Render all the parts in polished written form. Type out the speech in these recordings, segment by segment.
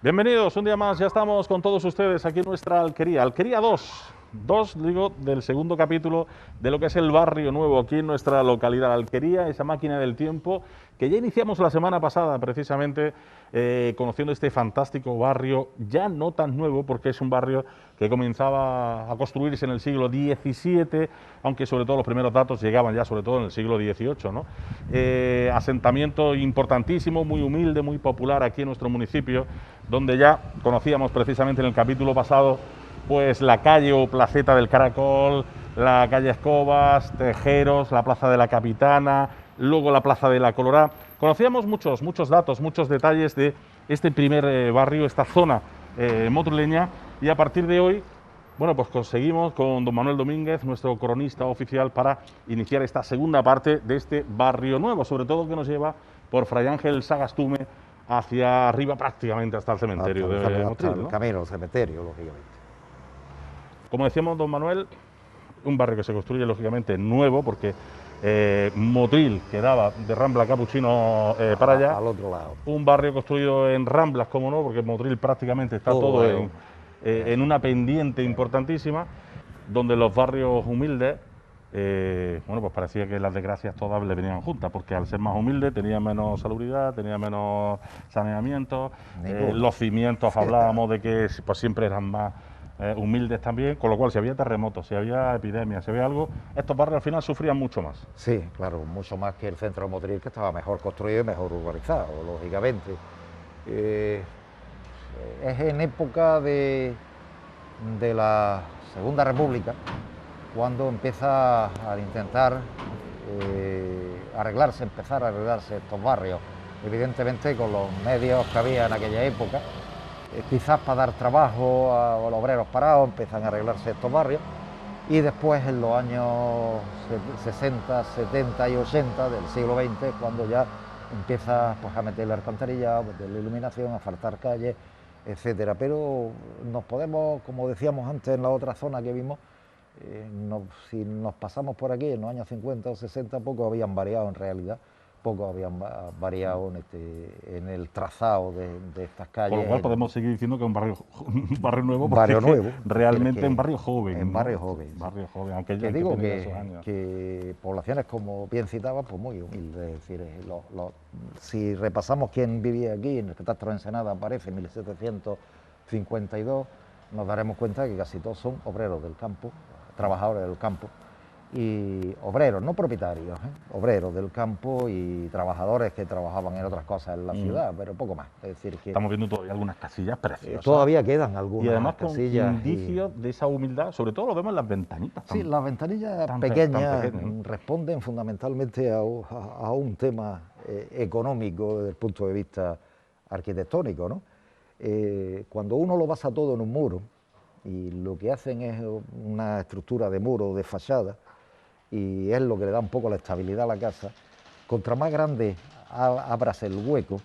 Bienvenidos, un día más, ya estamos con todos ustedes aquí en nuestra Alquería, Alquería 2, digo, del segundo capítulo de lo que es el Barrio Nuevo aquí en nuestra localidad, Alquería, esa máquina del tiempo que ya iniciamos la semana pasada precisamente conociendo este fantástico barrio, ya no tan nuevo porque es un barrio que comenzaba a construirse en el siglo XVII, aunque sobre todo los primeros datos llegaban ya sobre todo en el siglo XVIII, ¿no? Asentamiento importantísimo, muy humilde, muy popular aquí en nuestro municipio, donde ya conocíamos precisamente en el capítulo pasado pues la calle o placeta del Caracol, la calle Escobas, Tejeros, la plaza de la Capitana, luego la plaza de la Colorá. Conocíamos muchos datos, muchos detalles de este primer barrio, esta zona motrileña, y a partir de hoy, bueno, pues conseguimos con don Manuel Domínguez, nuestro cronista oficial, para iniciar esta segunda parte de este barrio nuevo, sobre todo que nos lleva por Fray Ángel Sagastume hacia arriba, prácticamente hasta el cementerio de Motril, el ¿no? camino, el cementerio, lógicamente. Como decíamos, don Manuel, un barrio que se construye lógicamente nuevo, porque Motril quedaba de Rambla Capuchino para allá. Al otro lado. Un barrio construido en Ramblas, como no, porque Motril prácticamente está todo en una pendiente importantísima, donde los barrios humildes, bueno, pues parecía que las desgracias todas le venían juntas, porque al ser más humilde tenía menos salubridad, tenía menos saneamiento, los cimientos hablábamos de que pues siempre eran más humildes también, con lo cual si había terremotos, si había epidemias, si había algo, estos barrios al final sufrían mucho más. Sí, claro, mucho más que el centro de Motril, que estaba mejor construido y mejor urbanizado, lógicamente. Es en época de la Segunda República cuando empieza a intentar empezar a arreglarse estos barrios, evidentemente con los medios que había en aquella época. Quizás para dar trabajo a los obreros parados empiezan a arreglarse estos barrios, y después en los años 60, 70 y 80 del siglo XX, cuando ya empieza pues, a meterle alcantarillado, meterle iluminación, a asfaltar calles, etcétera. Pero nos podemos, como decíamos antes en la otra zona que vimos, si nos pasamos por aquí en los años 50 o 60, poco habían variado en realidad. Poco habían variado en el trazado de estas calles. Con lo cual podemos seguir diciendo que es un barrio nuevo, porque barrio nuevo, realmente un barrio joven. En ¿no? barrio joven. Barrio joven, aunque que digo tenía esos años. que poblaciones, como bien citaba, pues muy humildes. Es decir, si repasamos quién vivía aquí, en el catastro de Ensenada aparece en 1752, nos daremos cuenta que casi todos son obreros del campo, trabajadores del campo, y obreros, no propietarios, obreros del campo y trabajadores que trabajaban en otras cosas en la ciudad, pero poco más. Es decir, que estamos viendo todavía algunas casillas preciosas. Todavía quedan algunas y además casillas. Con indicios de esa humildad, sobre todo lo vemos en las ventanitas. Sí, las ventanillas pequeñas responden fundamentalmente a un tema económico desde el punto de vista arquitectónico, ¿no? Cuando uno lo basa todo en un muro, y lo que hacen es una estructura de muro, de fachada, y es lo que le da un poco la estabilidad a la casa, contra más grande abras el hueco,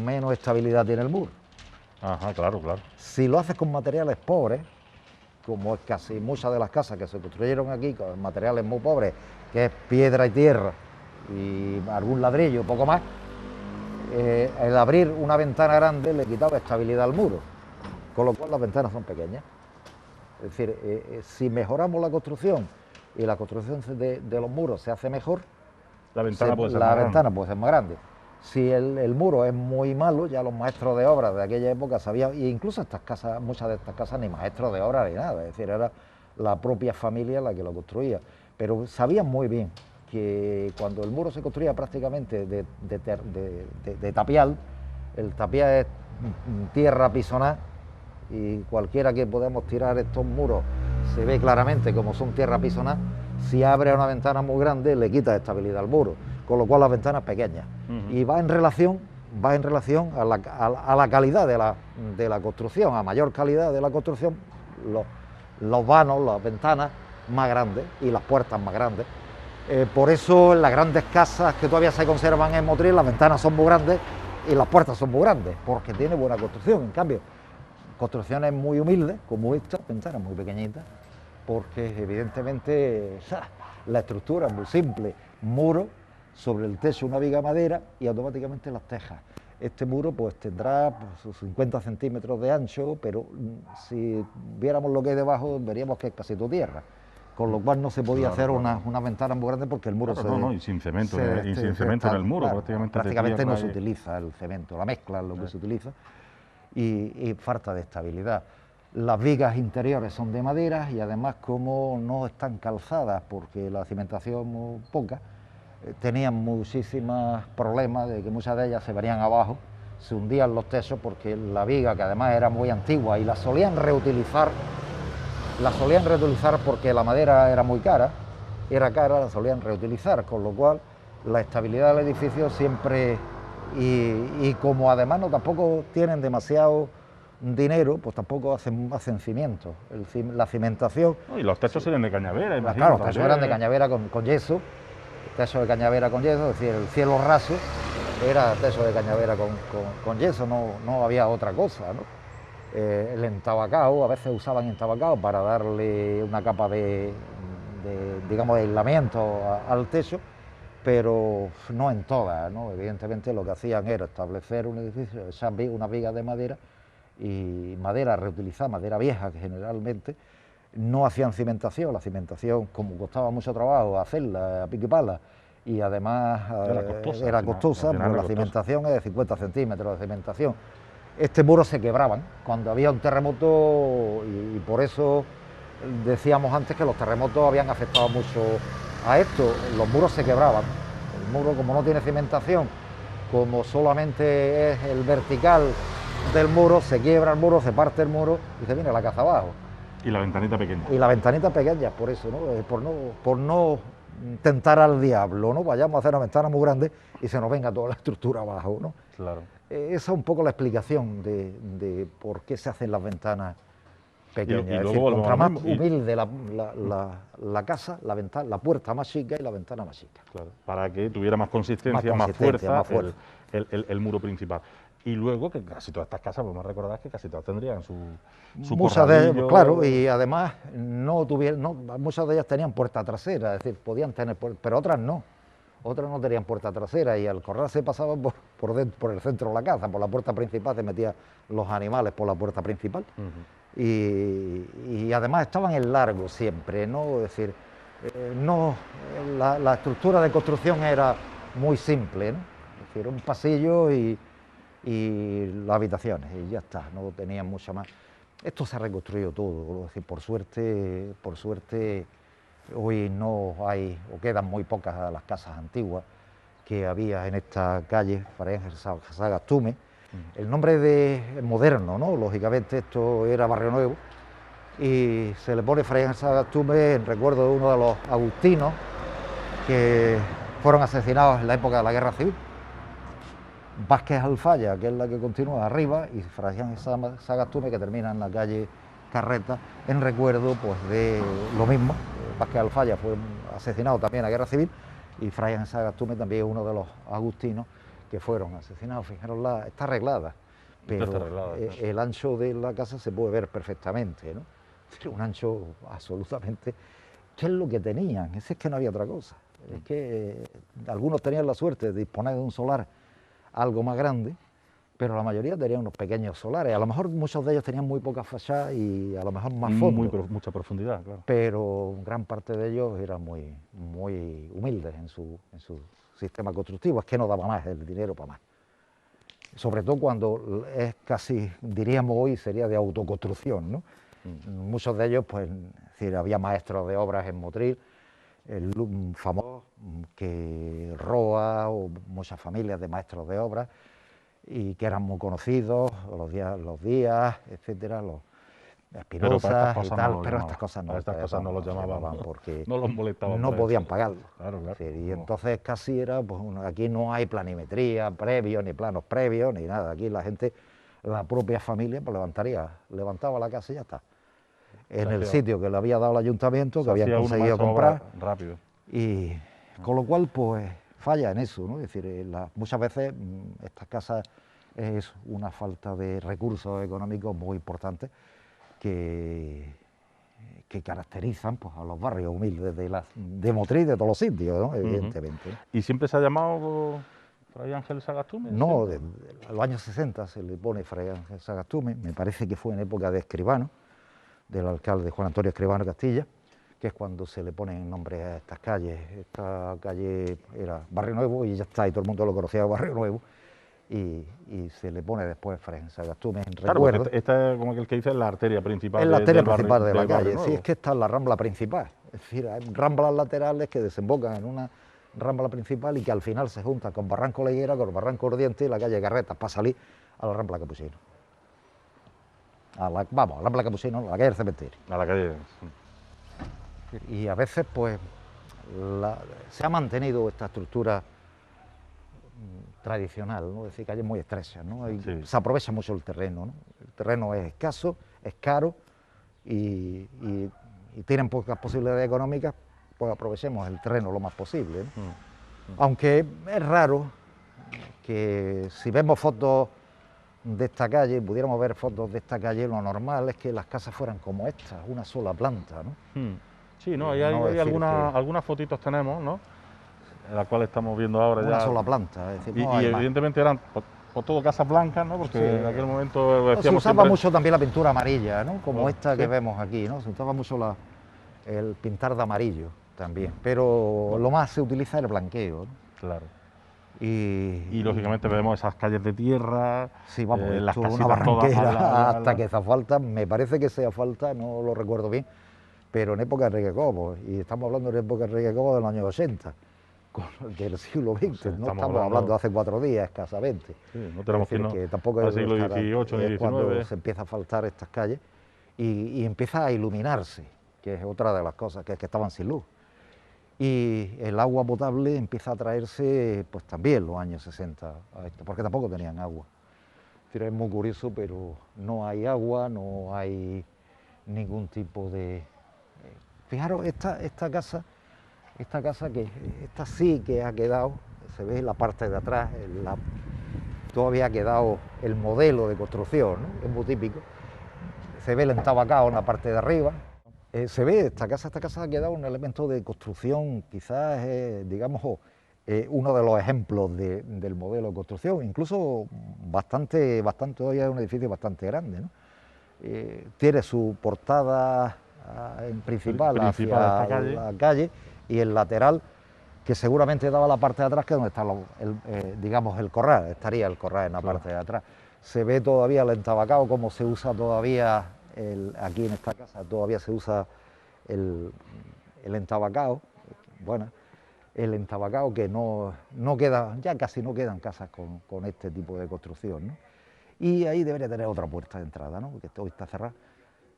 menos estabilidad tiene el muro. Ajá, claro, claro. Si lo haces con materiales pobres, como es casi muchas de las casas que se construyeron aquí, con materiales muy pobres, que es piedra y tierra y algún ladrillo, poco más, el abrir una ventana grande le quitaba estabilidad al muro, con lo cual las ventanas son pequeñas. Es decir, si mejoramos la construcción y la construcción de los muros se hace mejor, la ventana puede ser más grande. Si el muro es muy malo, ya los maestros de obra de aquella época sabían, e incluso estas casas, muchas de estas casas ni maestros de obra ni nada, es decir, era la propia familia la que lo construía, pero sabían muy bien que cuando el muro se construía prácticamente de tapial, el tapial es tierra pisonada, y cualquiera que podamos tirar estos muros se ve claramente como son tierra pisonada. Si abre una ventana muy grande le quita estabilidad al muro, con lo cual las ventanas pequeñas. Y va en relación a la calidad de la construcción. A mayor calidad de la construcción, los vanos, las ventanas más grandes y las puertas más grandes. Por eso en las grandes casas que todavía se conservan en Motril, las ventanas son muy grandes y las puertas son muy grandes, porque tiene buena construcción. En cambio, construcciones muy humildes, como esta, ventanas muy pequeñitas, porque evidentemente la estructura es muy simple: muro, sobre el techo una viga de madera y automáticamente las tejas. este muro pues tendrá pues, sus 50 centímetros de ancho, pero si viéramos lo que hay debajo veríamos que es casi todo tierra, con lo cual no se podía hacer una ventana muy grande porque el muro y sin cemento, y sin cemento en el muro, claro, prácticamente no se y... utiliza el cemento, la mezcla es lo que se utiliza, y falta de estabilidad. Las vigas interiores son de madera y además, como no están calzadas porque la cimentación muy poca, tenían muchísimos problemas de que muchas de ellas se venían abajo, se hundían los techos porque la viga, que además era muy antigua, y la solían reutilizar porque la madera era muy cara, la solían reutilizar, con lo cual la estabilidad del edificio siempre, y como además tampoco tienen demasiado dinero, pues tampoco hacen cimientos. La cimentación... y los techos eran de cañavera, imagino. Claro, los techos eran de cañavera con yeso, techo de cañavera con yeso, es decir, el cielo raso era techo de cañavera con yeso, no había otra cosa, ¿no? El entabacado, a veces usaban entabacado para darle una capa digamos, de aislamiento al techo, pero no en todas, ¿no? Evidentemente lo que hacían era establecer un edificio, echar unas vigas de madera, y madera reutilizada, madera vieja, que generalmente no hacían cimentación. La cimentación, como costaba mucho trabajo hacerla a pico y pala, y además era costosa, pues la cimentación es de 50 centímetros de cimentación. Este muro se quebraban cuando había un terremoto, y por eso decíamos antes que los terremotos habían afectado mucho a esto. Los muros se quebraban. El muro, como no tiene cimentación, como solamente es el vertical del muro, se quiebra el muro, se parte el muro y se viene la casa abajo. Y la ventanita pequeña. Y la ventanita pequeña, por eso, ¿no? Por no tentar al diablo, ¿no? Vayamos a hacer una ventana muy grande y se nos venga toda la estructura abajo, ¿no? Claro. Esa es un poco la explicación de por qué se hacen las ventanas pequeñas. Y es luego decir, contra más humilde la casa, la puerta más chica y la ventana más chica. Claro, para que tuviera más consistencia, más fuerza. El muro principal. Y luego que casi todas estas casas, pues me recordarás que casi todas tendrían su muchas de ellas, claro, y además muchas de ellas tenían puerta trasera, es decir, podían tener, pero otras no tenían puerta trasera, y al corral se pasaba por el centro de la casa, por la puerta principal, se metían los animales por la puerta principal. Y además estaban en largo siempre, ¿no? Es decir, la estructura de construcción era muy simple, ¿no? Es decir, un pasillo y las habitaciones, y ya está, no tenían mucho más. Esto se ha reconstruido todo, es decir, por suerte hoy no hay, o quedan muy pocas las casas antiguas que había en esta calle, Fray Ángel Sagastume. El nombre moderno, ¿no? Lógicamente esto era Barrio Nuevo, y se le pone Fray Ángel Sagastume en recuerdo de uno de los agustinos que fueron asesinados en la época de la Guerra Civil. Vázquez Alfaya, que es la que continúa arriba, y Fray Ángel Sagastume, que termina en la calle Carreta, en recuerdo pues de lo mismo. Vázquez Alfaya fue asesinado también en la Guerra Civil, y Fray Ángel Sagastume también es uno de los agustinos que fueron asesinados. Fijaros, está arreglada, pero el ancho de la casa se puede ver perfectamente, ¿no? Un ancho absolutamente... ¿Qué es lo que tenían? Es que no había otra cosa. Es que algunos tenían la suerte de disponer de un solar algo más grande, pero la mayoría tenían unos pequeños solares. A lo mejor muchos de ellos tenían muy poca fachada y a lo mejor más fondo. Mucha profundidad, claro. Pero gran parte de ellos eran muy humildes en su sistema constructivo. Es que no daba más el dinero para más. Sobre todo cuando es casi, diríamos hoy, sería de autoconstrucción, ¿no? Muchos de ellos, pues, es decir, había maestros de obras en Motril, el famoso que Roa, o muchas familias de maestros de obras, y que eran muy conocidos, los Díaz, etcétera, los Espinosa y tal, pero estas cosas no los llamaban porque no los molestaban, no podían pagarlo. Claro. Y entonces casi era, pues aquí no hay planimetría previo, ni planos previos, ni nada. Aquí la gente, la propia familia, pues levantaba la casa y ya está. En el sitio que le había dado el ayuntamiento, que habían conseguido comprar. Rápido. Y con lo cual, pues, falla en eso, ¿no? Es decir, muchas veces estas casas es una falta de recursos económicos muy importante que caracterizan, pues, a los barrios humildes de Motril, de todos los sitios, ¿no? Evidentemente. ¿Y siempre se ha llamado Fray Ángel Sagastume. No, ¿sí? a los años 60 se le pone Fray Ángel Sagastume, me parece que fue en época de Escribano, del alcalde Juan Antonio Escribano Castilla, que es cuando se le ponen nombre a estas calles. Esta calle era Barrio Nuevo y ya está, y todo el mundo lo conocía Barrio Nuevo, y se le pone después Fray Ángel Sagastume en Claro, recuerdo. porque esta es como el que dice la arteria principal. Es la arteria del barrio, principal de la del barrio calle, nuevo. sí, es que esta es la rambla principal, es decir, hay ramblas laterales que desembocan en una rambla principal y que al final se juntan con Barranco La Higuera, con Barranco Ordiente y la calle Garretas para salir a la rambla Capuchino. Vamos, a la rambla Capuchino, a la calle del Cementerio. A la calle. Y a veces, pues, se ha mantenido esta estructura tradicional, ¿no? Es decir, calles muy estrechas, ¿no? Sí. Se aprovecha mucho el terreno, ¿no? El terreno es escaso, es caro y tienen pocas posibilidades económicas, pues aprovechemos el terreno lo más posible, ¿no? Aunque es raro que si vemos fotos de esta calle, pudiéramos ver fotos de esta calle, lo normal es que las casas fueran como esta, una sola planta, ¿no? Sí, no, No hay decir algunas fotitos tenemos, ¿no? En las cuales estamos viendo ahora una ya. sola planta, es decir, Y, no hay y más. evidentemente eran por todo casas blancas, ¿no? Porque Sí. en aquel momento Se decíamos usaba siempre- mucho también la pintura amarilla, ¿no? Como esta que sí. vemos aquí, ¿no? Se usaba mucho el pintar de amarillo también, pero lo más se utiliza el blanqueo, ¿no? Claro. Y Y lógicamente vemos esas calles de tierra, sí, vamos, las esto es una casitas todas barranquera hasta que hace falta, me parece que sea falta, no lo recuerdo bien, pero en época de Enrique Cobo, y estamos hablando de época de Enrique Cobo del año 80, del siglo XX, Sí, no estamos hablando de hace 4 días escasamente. Sí, no tenemos Es decir, que tampoco al es siglo estar- XVIII ni es cuando XIX. se empieza a faltar estas calles y empieza a iluminarse, que es otra de las cosas, que es que estaban sin luz. Y el agua potable empieza a traerse, pues también los años 60, a esto, porque tampoco tenían agua. Es decir, es muy curioso, pero no hay agua, no hay ningún tipo de... Fijaros, esta casa que esta sí que ha quedado, se ve en la parte de atrás, todavía ha quedado el modelo de construcción, ¿no? Es muy típico. Se ve el entabacado en la parte de arriba. Se ve, esta casa ha quedado un elemento de construcción, quizás, digamos, uno de los ejemplos del modelo de construcción, incluso bastante, hoy es un edificio bastante grande, ¿no? Tiene su portada principal hacia esta calle. la calle y el lateral, que seguramente daba la parte de atrás, que es donde está digamos, el corral, estaría el corral en la parte de atrás. Se ve todavía el entabacado, como se usa todavía aquí en esta casa, todavía se usa el entabacado, bueno, el entabacado que no queda, ya casi no quedan casas con este tipo de construcción, ¿no? Y ahí debería tener otra puerta de entrada, ¿no? Porque hoy está cerrada,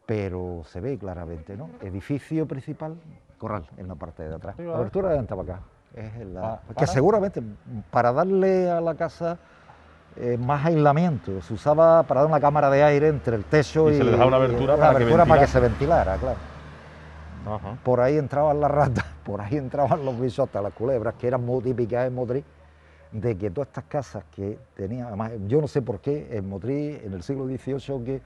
pero se ve claramente, ¿no? Edificio principal, corral en la parte de atrás. La abertura del entabacado. Que seguramente para darle a la casa más aislamiento, se usaba para dar una cámara de aire entre el techo y se le dejaba una abertura para que se ventilara, claro. Ajá. Por ahí entraban las ratas, por ahí entraban los bichotas, las culebras, que eran muy típicas en Motril, de que todas estas casas que tenían, además, yo no sé por qué en Motril, en el siglo XVIII, que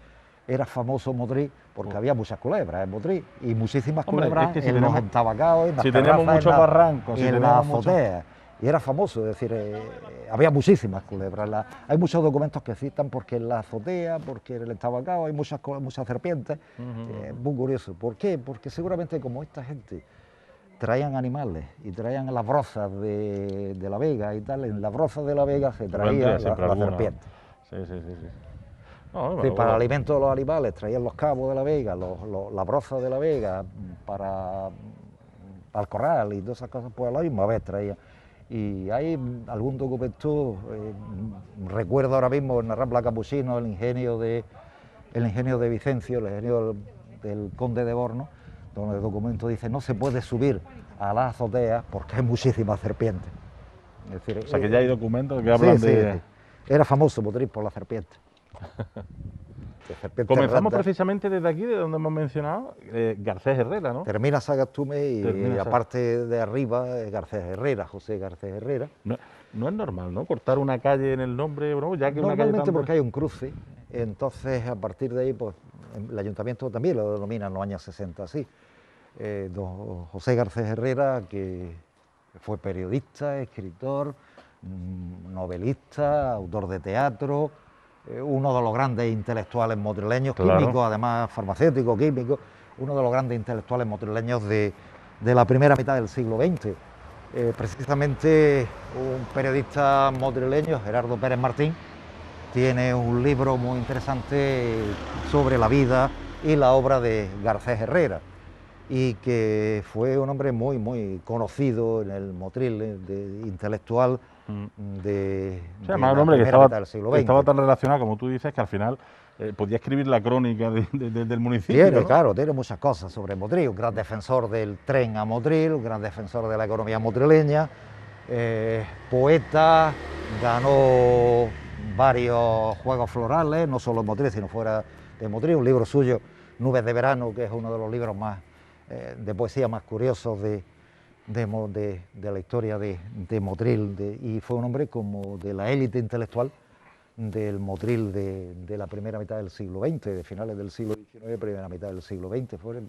era famoso Motril, porque había muchas culebras en Motril, y muchísimas culebras es que en los entabacados, en las si terrazas, tenemos muchos barrancos, en la azotea. Y era famoso, es decir, había muchísimas culebras. Hay muchos documentos que citan porque en la azotea, porque en el entabacado hay muchas serpientes. Muy curioso. ¿Por qué? Porque seguramente como esta gente traían animales y traían las brozas de la vega y tal, en las brozas de la vega se traía la serpiente. Sí. Para el alimento de los animales traían los cabos de la vega, la broza de la vega, para el corral y todas esas cosas, pues a la misma vez traían. Y hay algún documento, recuerdo ahora mismo en la Rambla Capuchino, el ingenio de Vicencio, el ingenio del conde de Borno, donde el documento dice no se puede subir a la azotea porque hay muchísimas serpientes. Es decir, o sea que ya hay documentos que hablan de... Sí. Era famoso Motril por la serpiente. Comenzamos precisamente desde aquí, de donde hemos mencionado, Garcés Herrera, ¿no? Termina Sagastume y aparte de arriba Garcés Herrera, José Garcés Herrera. No es normal, ¿no? Cortar una calle en el nombre, ¿no? Ya que normalmente una calle porque hay un cruce, entonces a partir de ahí, pues el ayuntamiento también lo denomina en los años 60 así. Don José Garcés Herrera, que fue periodista, escritor, novelista, autor de teatro, uno de los grandes intelectuales motrileños, Claro. químico, además farmacéutico, químico, uno de los grandes intelectuales motrileños de la primera mitad del siglo XX. Precisamente un periodista motrileño, Gerardo Pérez Martín, tiene un libro muy interesante sobre la vida y la obra de Garcés Herrera, y que fue un hombre muy conocido en el Motril, intelectual de Además, un la hombre que primera mitad del siglo XX. estaba tan relacionado, como tú dices, que al final podía escribir la crónica del municipio. Tiene, ¿no? claro, tiene muchas cosas sobre Motril, un gran defensor del tren a Motril, un gran defensor de la economía motrileña, poeta, ganó varios juegos florales, no solo en Motril, sino fuera de Motril, un libro suyo, Nubes de verano, que es uno de los libros más de poesía más curiosos de la historia de Motril, y fue un hombre como de la élite intelectual del Motril de la primera mitad del siglo XX, de finales del siglo XIX, primera mitad del siglo XX. Fue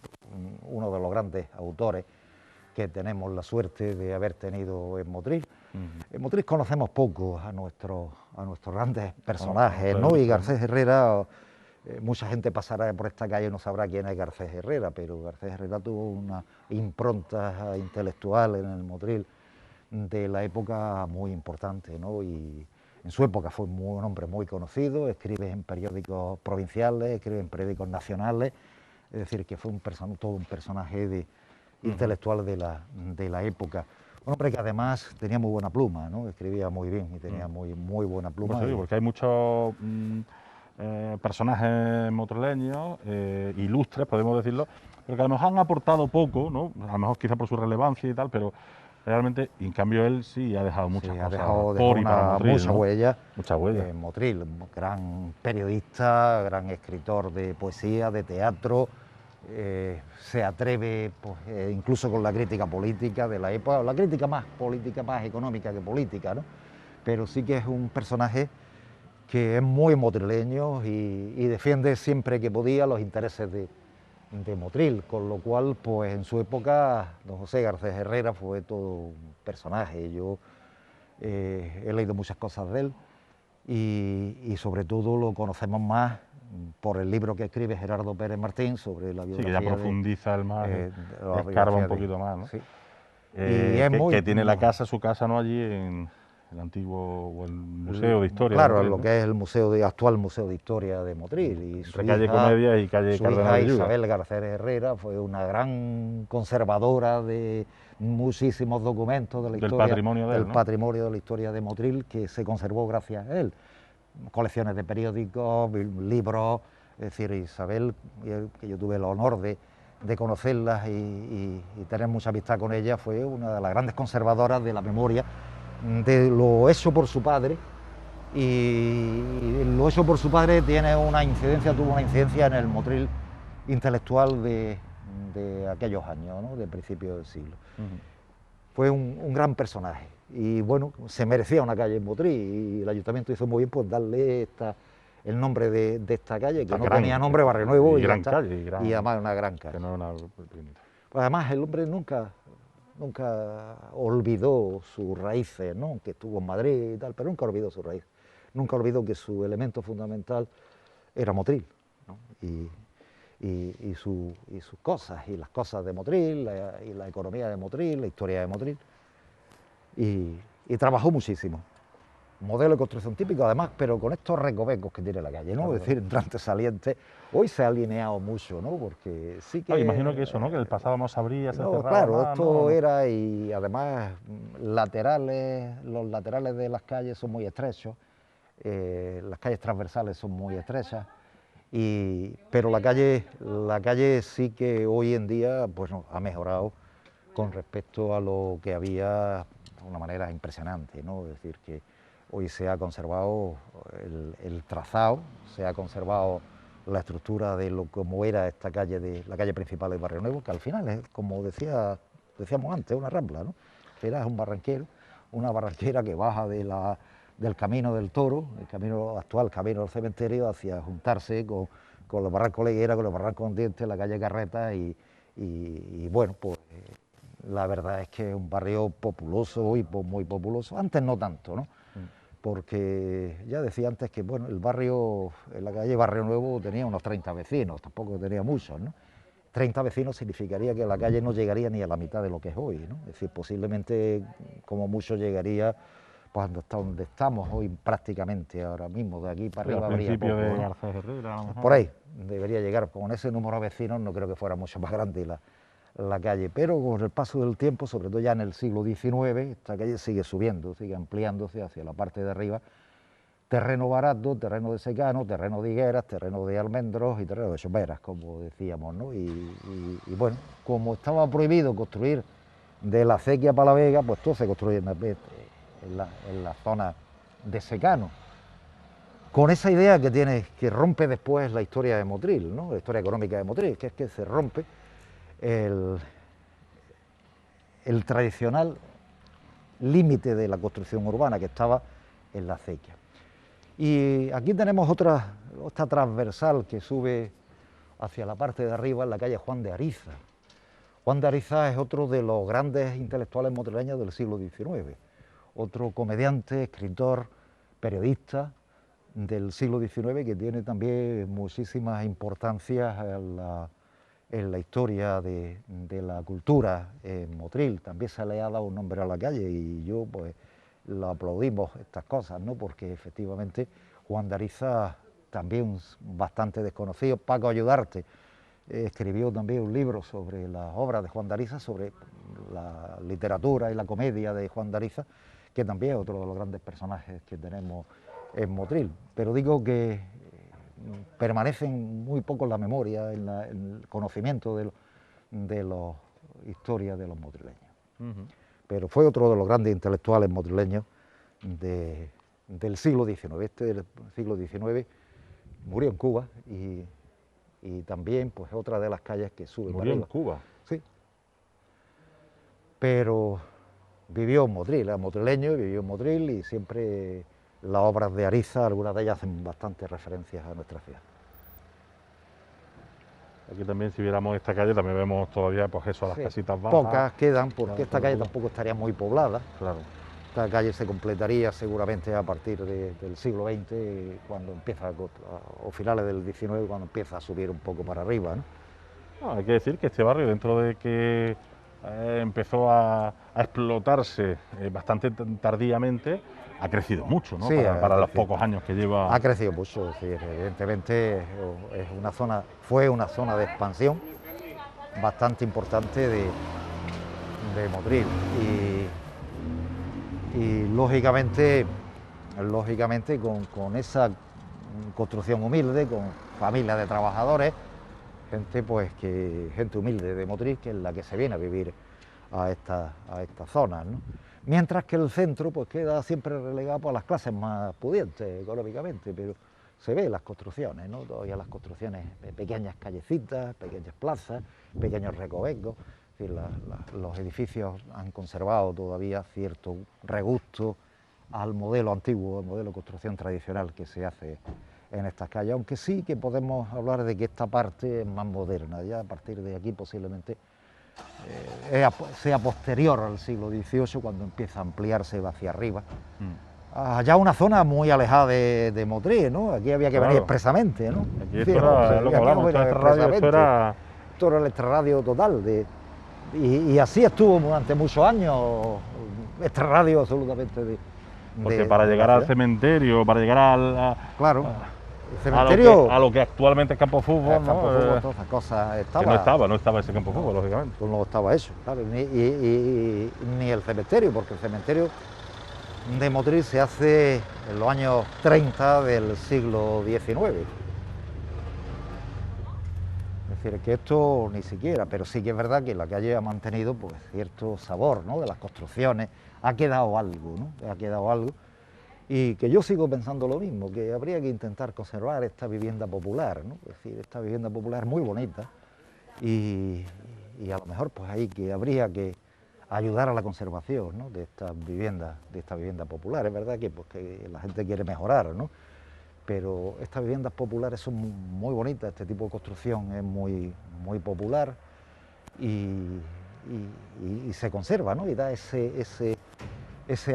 uno de los grandes autores que tenemos la suerte de haber tenido en Motril. En Motril conocemos poco a nuestros grandes personajes, ¿no? Y Garcés Herrera, mucha gente pasará por esta calle y no sabrá quién es Garcés Herrera, pero Garcés Herrera tuvo una impronta intelectual en el Motril de la época muy importante, ¿no? Y en su época fue un hombre muy conocido, escribe en periódicos provinciales, escribe en periódicos nacionales, es decir, que fue todo un personaje intelectual de la época. Un hombre que además tenía muy buena pluma, ¿no? Escribía muy bien y tenía muy buena pluma. Pues sí, porque hay muchos personajes motrileños, ilustres, podemos decirlo, pero que a lo mejor han aportado poco, ¿no? A lo mejor quizá por su relevancia y tal, pero realmente, en cambio, él sí ha dejado muchas cosas dejó por y para Motril, mucha ¿no? huella. Mucha huella. Motril, gran periodista, gran escritor de poesía, de teatro, se atreve pues, incluso con la crítica política de la época, la crítica más política, más económica que política, ¿no? Pero sí que es un personaje que es muy motrileño y defiende siempre que podía los intereses de Motril, con lo cual, pues en su época, don José Garcés Herrera fue todo un personaje. Yo he leído muchas cosas de él y sobre todo lo conocemos más por el libro que escribe Gerardo Pérez Martín sobre la biografía. Sí, que ya profundiza el más, escarba un poquito más, ¿no? Sí. Que tiene su casa, ¿no? Allí en el antiguo o el Museo de Historia. Claro, de Motril, lo ¿no? que es el actual Museo de Historia de Motril. Y Entre calle Comedia y calle su Cardenal hija de Yuga. Isabel Garcés Herrera fue una gran conservadora de muchísimos documentos de la historia, del patrimonio de la historia de Motril, que se conservó gracias a él. Colecciones de periódicos, libros, es decir, Isabel, que yo tuve el honor de conocerlas y tener mucha amistad con ella, fue una de las grandes conservadoras de la memoria de lo hecho por su padre, y lo hecho por su padre tuvo una incidencia en el Motril intelectual de aquellos años, ¿no? De principios del siglo. Fue un gran personaje y bueno, se merecía una calle en Motril y el ayuntamiento hizo muy bien pues darle el nombre de esta calle, que no tenía nombre, Barrio Nuevo, y además una gran calle. Pues además el hombre nunca olvidó sus raíces, ¿no? Que estuvo en Madrid y tal, pero nunca olvidó sus raíces. Nunca olvidó que su elemento fundamental era Motril, ¿no? Y sus cosas, y las cosas de Motril, y la economía de Motril, la historia de Motril. Y trabajó muchísimo. Modelo de construcción típico, además, pero con estos recovecos que tiene la calle, ¿no? Es decir, entrantes, salientes. Hoy se ha alineado mucho, ¿no? Porque sí que... imagino que eso, ¿no? Que el pasado no sabría, se cerraba claro, más, esto era, y además los laterales de las calles son muy estrechos, las calles transversales son muy estrechas, pero la calle sí que hoy en día pues, no, ha mejorado con respecto a lo que había de una manera impresionante, ¿no? Es decir, que hoy se ha conservado el trazado, se ha conservado la estructura de como era esta calle, la calle principal del Barrio Nuevo, que al final es, como decíamos antes, una rambla, ¿no? Era un barranquero, una barranquera que baja del Camino del Toro, el camino actual, Camino del Cementerio, hacia juntarse con el Barranco Leguera, con el Barranco Hundiente, la calle Carreta y bueno, pues la verdad es que es un barrio populoso y muy populoso. Antes no tanto, ¿no? Porque ya decía antes que, bueno, el barrio, en la calle Barrio Nuevo tenía unos 30 vecinos, tampoco tenía muchos, ¿no? 30 vecinos significaría que la calle no llegaría ni a la mitad de lo que es hoy, ¿no? Es decir, posiblemente como mucho llegaría pues hasta donde estamos hoy prácticamente ahora mismo, de aquí para arriba al habría principio poco, de ¿no? Garcés Herrera, a lo mejor. Por ahí debería llegar, con ese número de vecinos no creo que fuera mucho más grande la calle, pero con el paso del tiempo, sobre todo ya en el siglo XIX, esta calle sigue subiendo, sigue ampliándose hacia la parte de arriba, terreno barato, terreno de secano, terreno de higueras, terreno de almendros y terreno de choperas, como decíamos, ¿no? Y bueno, como estaba prohibido construir de la acequia para la vega, pues todo se construye en la zona de secano. Con esa idea que tiene, que rompe después la historia de Motril, ¿no? La historia económica de Motril, que es que se rompe el tradicional límite de la construcción urbana que estaba en la acequia. Y aquí tenemos otra transversal que sube hacia la parte de arriba, en la calle Juan de Ariza. Juan de Ariza es otro de los grandes intelectuales motrileños del siglo XIX, otro comediante, escritor, periodista del siglo XIX que tiene también muchísimas importancias en la historia de la cultura en Motril. También se le ha dado un nombre a la calle y yo pues lo aplaudimos estas cosas, ¿no? Porque efectivamente Juan de Ariza también bastante desconocido. Paco Ayudarte escribió también un libro sobre las obras de Juan de Ariza, sobre la literatura y la comedia de Juan de Ariza, que también es otro de los grandes personajes que tenemos en Motril. Pero digo que permanecen muy poco en la memoria, en el conocimiento de la historia de los motrileños. Pero fue otro de los grandes intelectuales motrileños del siglo XIX. Este del siglo XIX murió en Cuba y también pues otra de las calles que sube para arriba. ¿Murió en Cuba? Sí. Pero vivió en Motril, era motrileño, vivió en Motril y siempre las obras de Ariza, algunas de ellas hacen bastantes referencias a nuestra ciudad. Aquí también, si viéramos esta calle, también vemos todavía pues eso, las casitas bajas. Pocas quedan, porque esta calle tampoco estaría muy poblada. Claro. Esta calle se completaría seguramente a partir del siglo XX, cuando empieza, o finales del XIX, cuando empieza a subir un poco para arriba, ¿no? No, hay que decir que este barrio, dentro de que empezó a explotarse bastante tardíamente, ha crecido mucho, ¿no? Sí, para los pocos años que lleva. Ha crecido mucho, sí, evidentemente fue una zona de expansión bastante importante de Motril y lógicamente con esa construcción humilde, con familias de trabajadores, gente humilde de Motril, que es la que se viene a vivir a estas zonas, ¿no? Mientras que el centro pues queda siempre relegado a las clases más pudientes económicamente, pero se ve las construcciones, ¿no? Todavía las construcciones de pequeñas callecitas, pequeñas plazas, pequeños recovecos. Es decir, los edificios han conservado todavía cierto regusto al modelo antiguo, al modelo de construcción tradicional que se hace en estas calles, aunque sí que podemos hablar de que esta parte es más moderna, ya a partir de aquí posiblemente sea posterior al siglo XVIII, cuando empieza a ampliarse hacia arriba. Ya una zona muy alejada de Motril, ¿no? Aquí había que venir expresamente, ¿no? Aquí esto era lo que hablamos, esto era el extrarradio total. Y así estuvo durante muchos años, extrarradio absolutamente porque para llegar al cementerio, para llegar claro. El cementerio, a lo que actualmente es campo de fútbol, campo de fútbol, todas esas cosas estaba. Que no estaba ese campo de fútbol, lógicamente. Pues no estaba eso, claro, ni el cementerio, porque el cementerio de Motril se hace en los años 30 del siglo XIX. Es decir, que esto ni siquiera, pero sí que es verdad que la calle ha mantenido pues cierto sabor, ¿no? De las construcciones, ha quedado algo, ¿no? Ha quedado algo. Y que yo sigo pensando lo mismo, que habría que intentar conservar esta vivienda popular, ¿no? Es decir, esta vivienda popular muy bonita y a lo mejor pues ahí que habría que ayudar a la conservación, ¿no? de esta vivienda popular. Es verdad que, pues, que la gente quiere mejorar, ¿no? Pero estas viviendas populares son muy bonitas, este tipo de construcción es muy popular y y se conserva, ¿no? Y da ese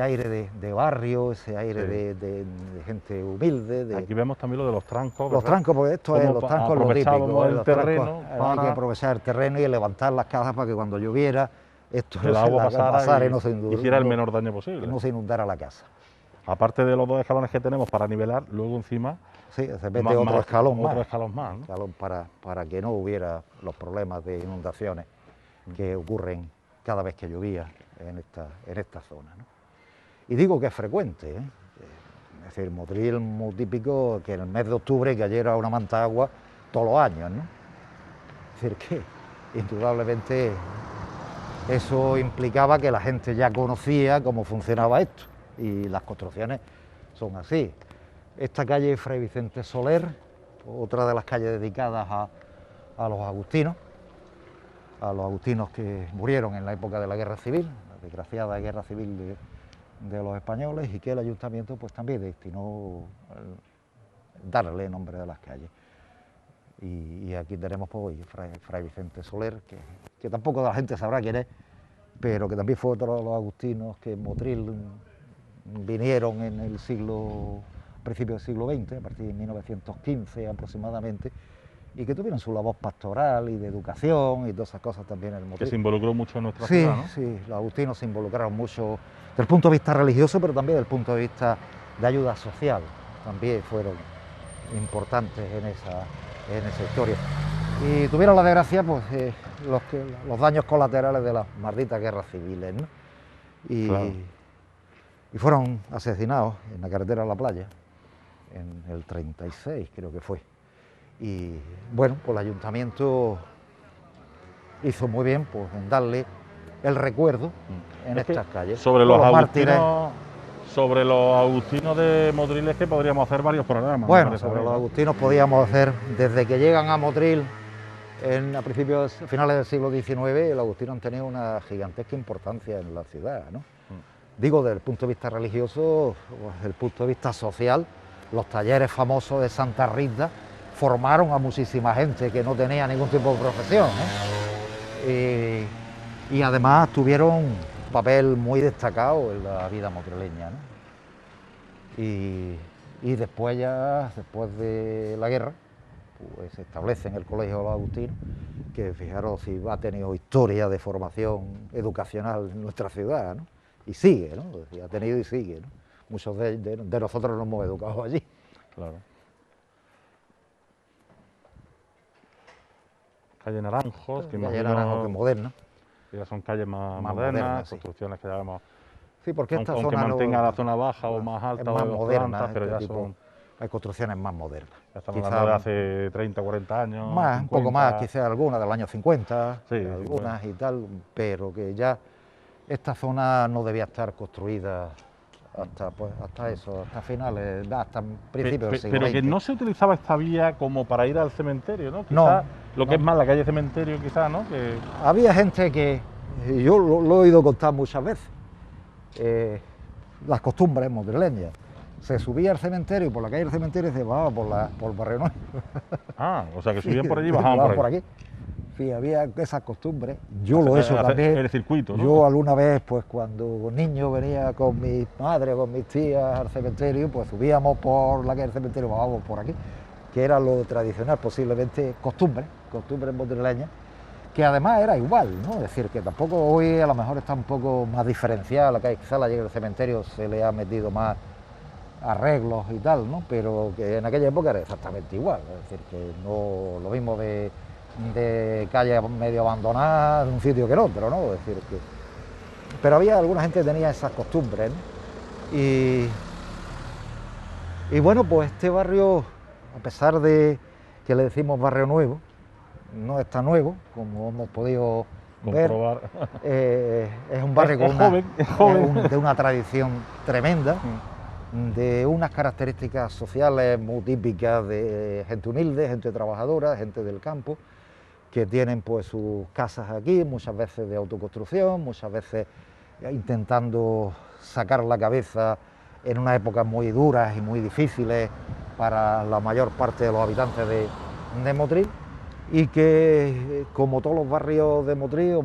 aire de barrio, ese aire Sí. de gente humilde. Aquí vemos también lo de los trancos. Los ¿verdad? trancos, porque esto es Cómo los trancos lo aprovechábamos típico. el Los trancos, terreno hay que para aprovechar el terreno y levantar las casas para que cuando lloviera esto que el agua pasara y no se inundara, hiciera el menor daño posible. no se inundara la casa. Aparte de los 2 escalones que tenemos para nivelar, luego encima Sí, se mete otro escalón más. Otro escalón más, ¿no? Escalón para que no hubiera los problemas de inundaciones que ocurren cada vez que llovía en esta zona, ¿no? Y digo que es frecuente, ¿eh? Es decir, Motril muy típico que en el mes de octubre cayera una manta de agua todos los años, ¿no? Es decir, que indudablemente eso implicaba que la gente ya conocía cómo funcionaba esto y las construcciones son así. Esta calle Fray Vicente Soler, otra de las calles dedicadas a los agustinos que murieron en la época de la Guerra Civil, la desgraciada Guerra Civil de los españoles, y que el ayuntamiento pues también destinó darle nombre a las calles. Y aquí tenemos pues, Fray Vicente Soler, que tampoco la gente sabrá quién es, pero que también fue otro de los agustinos que en Motril vinieron en el principios del siglo XX, a partir de 1915 aproximadamente, y que tuvieron su labor pastoral y de educación y todas esas cosas también en el Motril. Que se involucró mucho en nuestra ciudad, ¿no? Sí, los agustinos se involucraron mucho desde el punto de vista religioso, pero también desde el punto de vista de ayuda social, también fueron importantes en esa historia. Y tuvieron la desgracia, pues, los daños colaterales de las malditas guerras civiles, ¿no? Claro. Y fueron asesinados en la carretera a la playa, en el 36 creo que fue. Y bueno, pues el ayuntamiento hizo muy bien pues, en darle el recuerdo en estas calles. Sobre los mártires. Sobre los agustinos de Motril es que podríamos hacer varios programas. Bueno, sobre los agustinos podíamos hacer, desde que llegan a Motril a finales del siglo XIX, los agustinos han tenido una gigantesca importancia en la ciudad, ¿no? Digo, desde el punto de vista religioso, desde el punto de vista social, los talleres famosos de Santa Rita formaron a muchísima gente que no tenía ningún tipo de profesión, ¿eh? Y además tuvieron un papel muy destacado en la vida motrileña, ¿no? Y después de la guerra, pues se establece en el Colegio de los Agustinos, que fijaros si ha tenido historia de formación educacional en nuestra ciudad, ¿no? Y sigue, ¿no? Ha tenido y sigue, ¿no? Muchos de nosotros nos hemos educado allí. Claro. Calle Naranjos, que Calle Naranjos, que es moderna. Ya son calles más modernas, modernas, sí. construcciones que ya vemos. Sí, porque esta Aunque zona mantenga la zona baja o más alta es o más de 2 moderna, plantas, pero este ya tipo. son. Hay construcciones más modernas. Ya estamos Quizá hablando de hace 30, 40 años. más, 50. un poco más, quizás algunas del año 50, Sí, algunas 50. y tal, pero que ya esta zona no debía estar construida hasta finales, hasta principios del siglo Pero que XX. no se utilizaba esta vía como para ir al cementerio, ¿no? No, Quizá lo que no. es más la calle Cementerio, quizás, ¿no? Que Había gente que, yo lo he oído contar muchas veces, las costumbres motrileñas. Se subía al cementerio y por la calle del cementerio se bajaba por el Barrio Nuevo. o sea, que subían por allí y Sí, bajaban por ahí. aquí. Sí, había esas costumbres. Yo lo he hecho Hacer también. el circuito, ¿no? Yo alguna vez, pues cuando niño venía con mi madre, con mis tías al cementerio, pues subíamos por la calle del cementerio y bajábamos por aquí, que era lo tradicional, posiblemente costumbres motrileñas, que además era igual, ¿no? Es decir, que tampoco hoy a lo mejor está un poco más diferenciada la calle, quizás la calle del cementerio se le ha metido más arreglos y tal, ¿no? Pero que en aquella época era exactamente igual, es decir, que no lo mismo de calle medio abandonada en un sitio que en otro, ¿no? Es decir, pero había alguna gente que tenía esas costumbres, ¿no? Y bueno, pues este barrio, a pesar de que le decimos barrio nuevo, no está nuevo, como hemos podido comprobar. Es un barrio es joven. De una tradición tremenda, de unas características sociales muy típicas de gente humilde, gente trabajadora, gente del campo, que tienen pues sus casas aquí, muchas veces de autoconstrucción, muchas veces intentando sacar la cabeza en unas épocas muy duras y muy difíciles para la mayor parte de los habitantes de Motril. y que, como todos los barrios de Motril,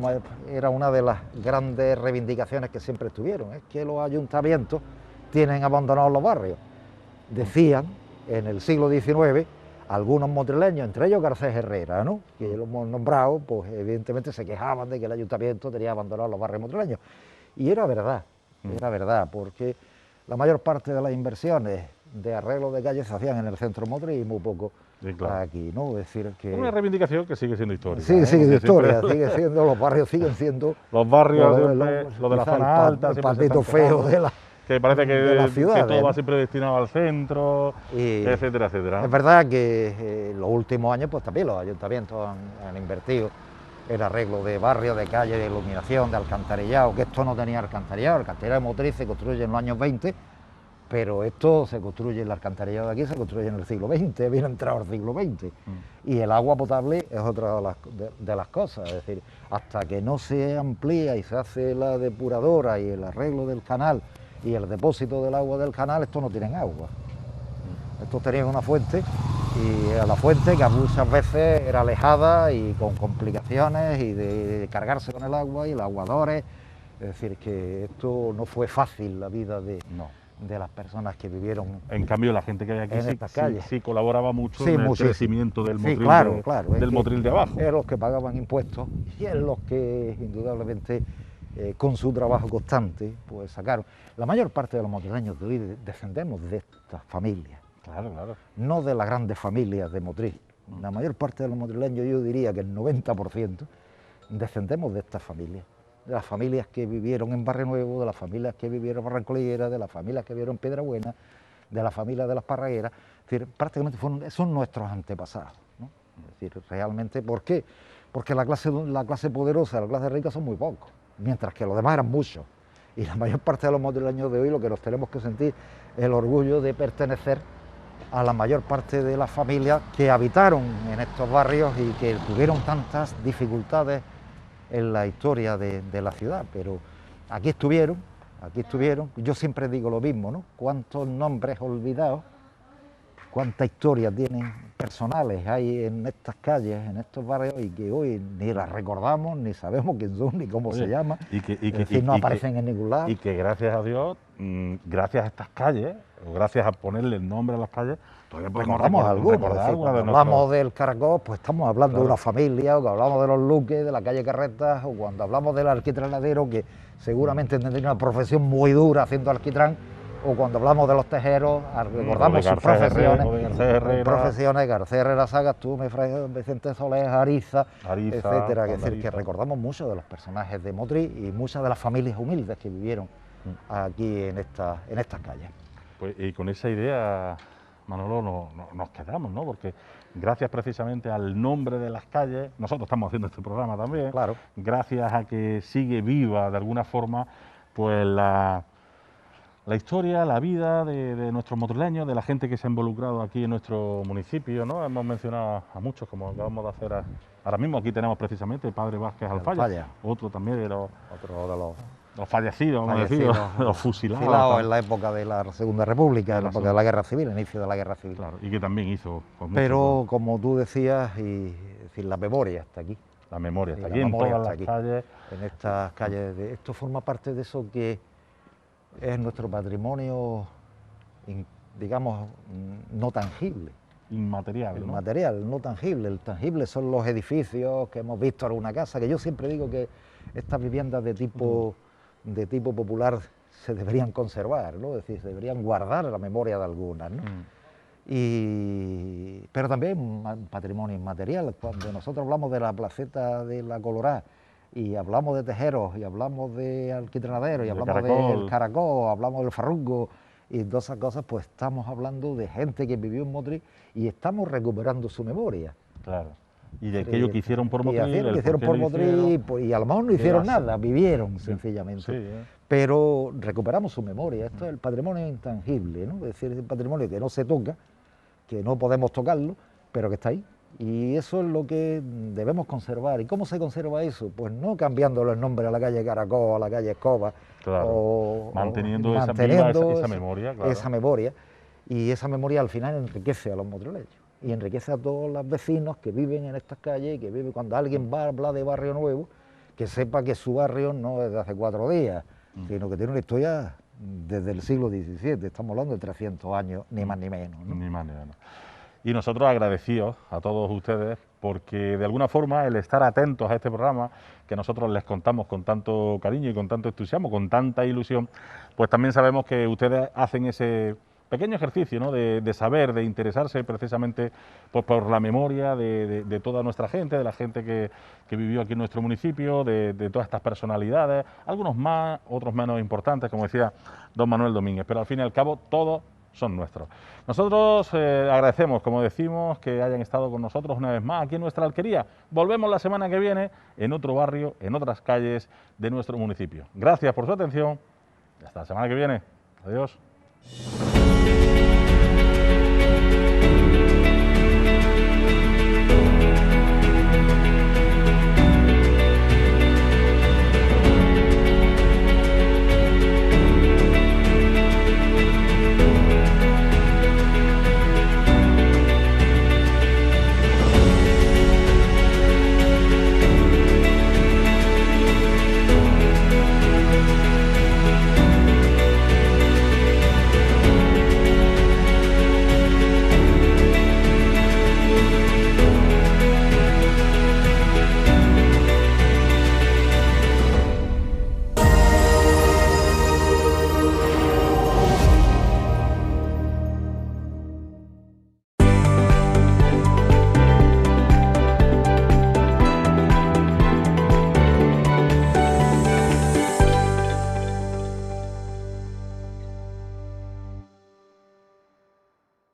era una de las grandes reivindicaciones que siempre estuvieron, es que los ayuntamientos tienen abandonados los barrios. Decían en el siglo XIX algunos motrileños, entre ellos Garcés Herrera, ¿no?, que lo hemos nombrado, pues evidentemente se quejaban de que el ayuntamiento tenía abandonados los barrios motrileños. Y era verdad, porque la mayor parte de las inversiones de arreglo de calles se hacían en el centro de Motril y muy poco Sí, claro. aquí, ¿no? Es decir, que... Una reivindicación que sigue siendo histórica. Sí, sigue Porque siendo historia, siempre- sigue siendo, los barrios siguen siendo... Los barrios, lo siempre, lo de la quizá zona alta, el siempre se patito están feo quejando, de la... que parece de las que ciudades, todo va ¿no? siempre destinado al centro, Y etcétera, etcétera. es verdad que en los últimos años pues también los ayuntamientos han invertido en arreglo de barrios, de calles, de iluminación, de alcantarillado, que esto no tenía alcantarillado. El alcantarillado de Motril se construye en los años 20, pero esto se construye, el alcantarillado de aquí se construye en el siglo XX, viene entrado al siglo XX. Y el agua potable es otra de las cosas, es decir, hasta que no se amplía y se hace la depuradora y el arreglo del canal y el depósito del agua del canal, estos no tienen agua. Estos tenían una fuente y a la fuente que muchas veces era alejada y con complicaciones y de cargarse con el agua y los aguadores. Es decir, que esto no fue fácil la vida de las personas que vivieron En cambio, la gente que hay aquí en sí, estas calles. sí colaboraba mucho Sí, en el muchísimo. crecimiento del Sí, Motril, claro, claro. Es del que Motril de abajo. eran los que pagaban impuestos y es los que indudablemente con su trabajo constante pues sacaron. La mayor parte de los motrileños de hoy descendemos de estas familias, Claro, claro. no de las grandes familias de Motril. La mayor parte de los motrileños, yo diría que el 90%, descendemos de estas familias. De las familias que vivieron en Barrio Nuevo, de las familias que vivieron en Barrancolera, de las familias que vivieron en Piedrabuena, de las familias de las Parragueras. Es decir, prácticamente son nuestros antepasados, ¿no? Es decir, realmente, ¿por qué? Porque la clase poderosa, la clase rica son muy pocos, mientras que los demás eran muchos. Y la mayor parte de los motrileños de hoy lo que nos tenemos que sentir es el orgullo de pertenecer a la mayor parte de las familias que habitaron en estos barrios y que tuvieron tantas dificultades en la historia de la ciudad, pero aquí estuvieron, yo siempre digo lo mismo, ¿no? Cuántos nombres olvidados, cuánta historia tienen personales hay en estas calles, en estos barrios, y que hoy ni las recordamos, ni sabemos quién son, ni cómo se llaman, es decir, no aparecen en ningún lado. Y que gracias a Dios, gracias a estas calles, o gracias a ponerle el nombre a las calles, todavía podemos Recordamos algunos, recordar decir, algunas cuando de hablamos del Caracol, pues estamos hablando Claro. de una familia, o que hablamos de los Luques, de la calle Carretas, o cuando hablamos del alquitranadero, que seguramente tendría una profesión muy dura haciendo alquitrán, o cuando hablamos de los tejeros, recordamos sus profesiones, Garcés Herrera Sagas, tú, Vicente Solés, Ariza, etcétera, es decir, que recordamos mucho de los personajes de Motril y muchas de las familias humildes que vivieron aquí en estas calles. Pues, y con esa idea, Manolo, nos quedamos, ¿no? Porque gracias precisamente al nombre de las calles, nosotros estamos haciendo este programa también, Claro. gracias a que sigue viva de alguna forma, pues la historia, la vida de nuestros motrileños, de la gente que se ha involucrado aquí en nuestro municipio, ¿no? Hemos mencionado a muchos, como acabamos de hacer ahora mismo. Aquí tenemos precisamente el padre Vázquez Alfaya, otro también de los fallecidos, vamos a decir, los fusilados. En la época de la Segunda República, en la época de la Guerra Civil, el inicio de la Guerra Civil. Claro, y que también hizo. Pues, pero, como tú decías, es decir, la memoria está aquí. La memoria está Sí, aquí, la en memoria todas está las aquí. calles. En estas calles. Esto forma parte de eso que es nuestro patrimonio, digamos, no tangible. Inmaterial, El ¿no? material, no tangible. El tangible son los edificios que hemos visto en una casa, que yo siempre digo que estas viviendas de tipo popular se deberían conservar, ¿no? Es decir, se deberían guardar la memoria de algunas, ¿no? Pero también un patrimonio inmaterial. Cuando nosotros hablamos de la placeta de la Colorá y hablamos de tejeros y hablamos de alquitranaderos y hablamos del Caracol, hablamos del farruco y todas esas cosas, pues estamos hablando de gente que vivió en Motril y estamos recuperando su memoria. Claro. Y de aquello que hicieron por Motril. Y a lo mejor no hicieron nada, vivieron sencillamente. Sí, Pero recuperamos su memoria. Esto es el patrimonio intangible, ¿no? Es decir, es el patrimonio que no se toca, que no podemos tocarlo, pero que está ahí. Y eso es lo que debemos conservar. ¿Y cómo se conserva eso? Pues no cambiándole el nombre a la calle Caracol, a la calle Escoba, claro. Manteniendo esa memoria. Claro. Esa memoria. Y esa memoria al final enriquece a los motrileños. y enriquece a todos los vecinos que viven en estas calles y que viven, cuando alguien va a hablar de Barrio Nuevo, que sepa que su barrio no es de hace 4 días, sino que tiene una historia desde el siglo XVII, estamos hablando de 300 años, ni más ni menos, ¿no? Ni más ni menos. Y nosotros agradecidos a todos ustedes, porque de alguna forma el estar atentos a este programa, que nosotros les contamos con tanto cariño y con tanto entusiasmo, con tanta ilusión, pues también sabemos que ustedes hacen ese pequeño ejercicio, ¿no?, de saber, de interesarse precisamente pues, por la memoria de toda nuestra gente, de la gente que vivió aquí en nuestro municipio, de todas estas personalidades, algunos más, otros menos importantes, como decía don Manuel Domínguez, pero al fin y al cabo todos son nuestros. Nosotros agradecemos, como decimos, que hayan estado con nosotros una vez más aquí en nuestra alquería. Volvemos la semana que viene en otro barrio, en otras calles de nuestro municipio. Gracias por su atención y hasta la semana que viene. Adiós.